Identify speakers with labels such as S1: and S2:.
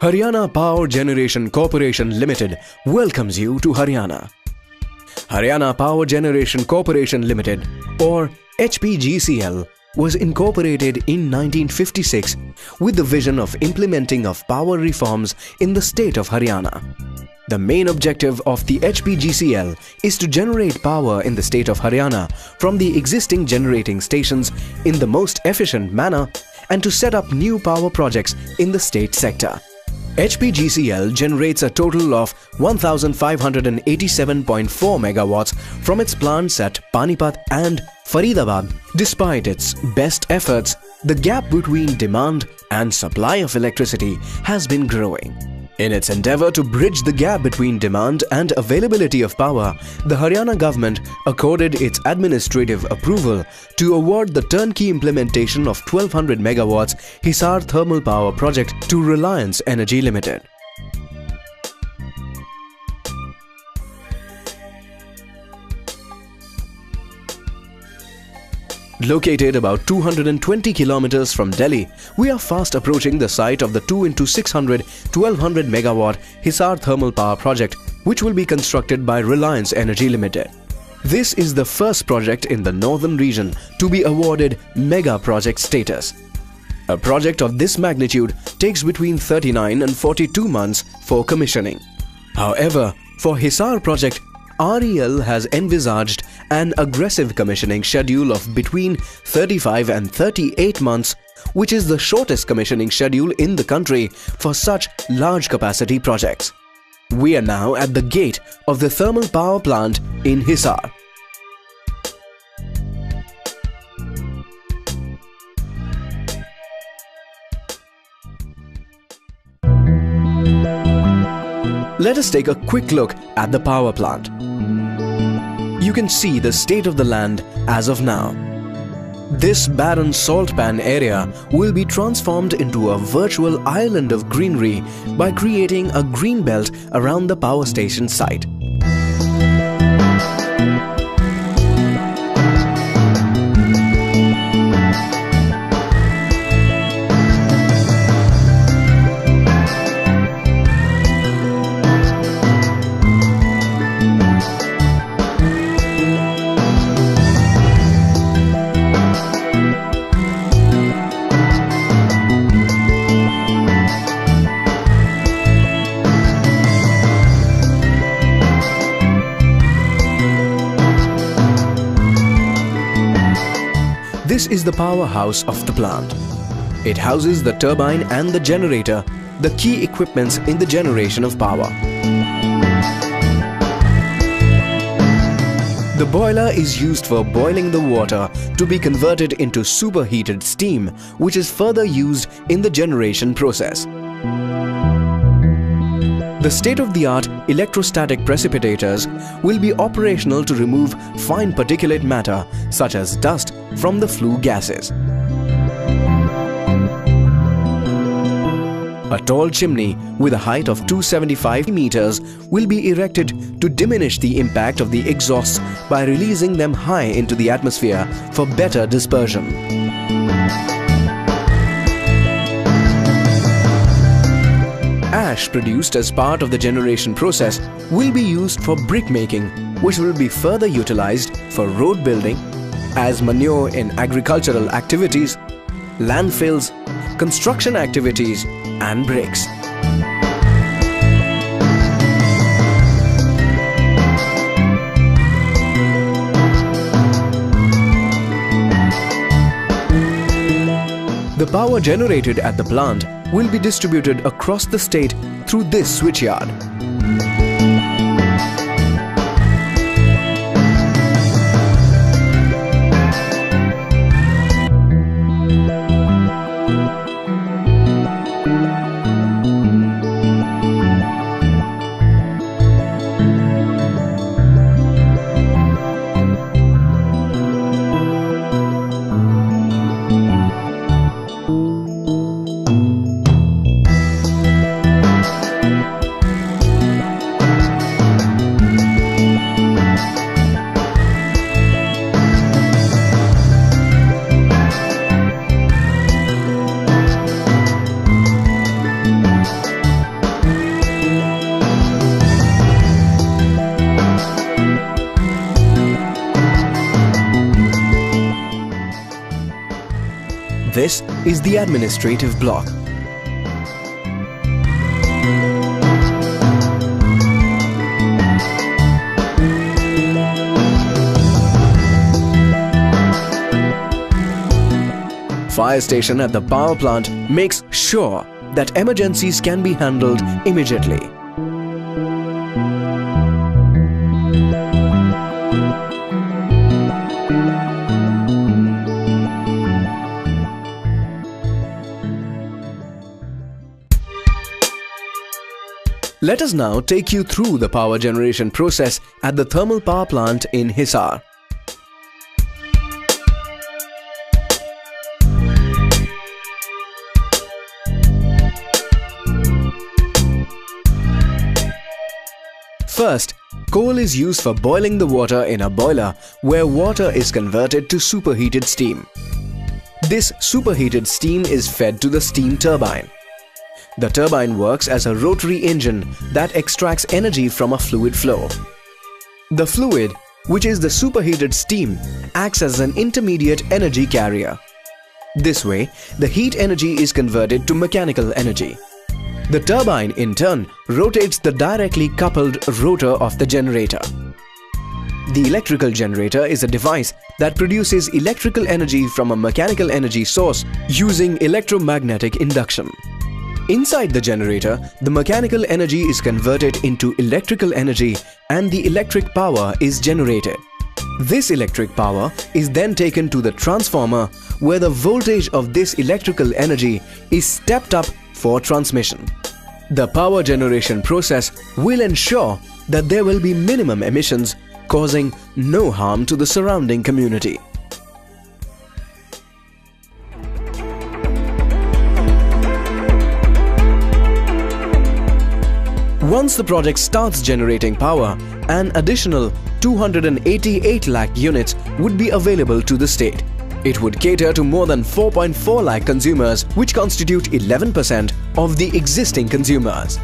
S1: Haryana Power Generation Corporation Limited welcomes you to Haryana. Haryana Power Generation Corporation Limited, or HPGCL, was incorporated in 1956 with the vision of implementing of power reforms in the state of Haryana. The main objective of the HPGCL is to generate power in the state of Haryana from the existing generating stations in the most efficient manner and to set up new power projects in the state sector. HPGCL generates a total of 1587.4 megawatts from its plants at Panipat and Faridabad. Despite its best efforts, the gap between demand and supply of electricity has been growing. In its endeavor to bridge the gap between demand and availability of power, the Haryana government accorded its administrative approval to award the turnkey implementation of 1200 megawatts Hisar Thermal Power Project to Reliance Energy Limited. Located about 220 kilometers from Delhi, we are fast approaching the site of the 2x600 1200 megawatt Hisar Thermal Power Project, which will be constructed by Reliance Energy Limited. This is the first project in the northern region to be awarded Mega Project status. A project of this magnitude takes between 39 and 42 months for commissioning. However, for Hisar project, REL has envisaged an aggressive commissioning schedule of between 35 and 38 months, which is the shortest commissioning schedule in the country for such large capacity projects. We are now at the gate of the thermal power plant in Hisar. Let us take a quick look at the power plant. You can see the state of the land as of now. This barren salt pan area will be transformed into a virtual island of greenery by creating a green belt around the power station site. This is the powerhouse of the plant. It houses the turbine and the generator, the key equipments in the generation of power. The boiler is used for boiling the water to be converted into superheated steam, which is further used in the generation process. The state-of-the-art electrostatic precipitators will be operational to remove fine particulate matter such as dust from the flue gases. A tall chimney with a height of 275 meters will be erected to diminish the impact of the exhausts by releasing them high into the atmosphere for better dispersion. Ash produced as part of the generation process will be used for brick making, which will be further utilized for road building, as manure in agricultural activities, landfills, construction activities, and bricks. The power generated at the plant will be distributed across the state through this switchyard. This is the administrative block. Fire station at the power plant makes sure that emergencies can be handled immediately. Let us now take you through the power generation process at the thermal power plant in Hisar. First, coal is used for boiling the water in a boiler where water is converted to superheated steam. This superheated steam is fed to the steam turbine. The turbine works as a rotary engine that extracts energy from a fluid flow. The fluid, which is the superheated steam, acts as an intermediate energy carrier. This way, the heat energy is converted to mechanical energy. The turbine, in turn, rotates the directly coupled rotor of the generator. The electrical generator is a device that produces electrical energy from a mechanical energy source using electromagnetic induction. Inside the generator, the mechanical energy is converted into electrical energy and the electric power is generated. This electric power is then taken to the transformer where the voltage of this electrical energy is stepped up for transmission. The power generation process will ensure that there will be minimum emissions, causing no harm to the surrounding community. Once the project starts generating power, an additional 288 lakh units would be available to the state. It would cater to more than 4.4 lakh consumers, which constitute 11% of the existing consumers.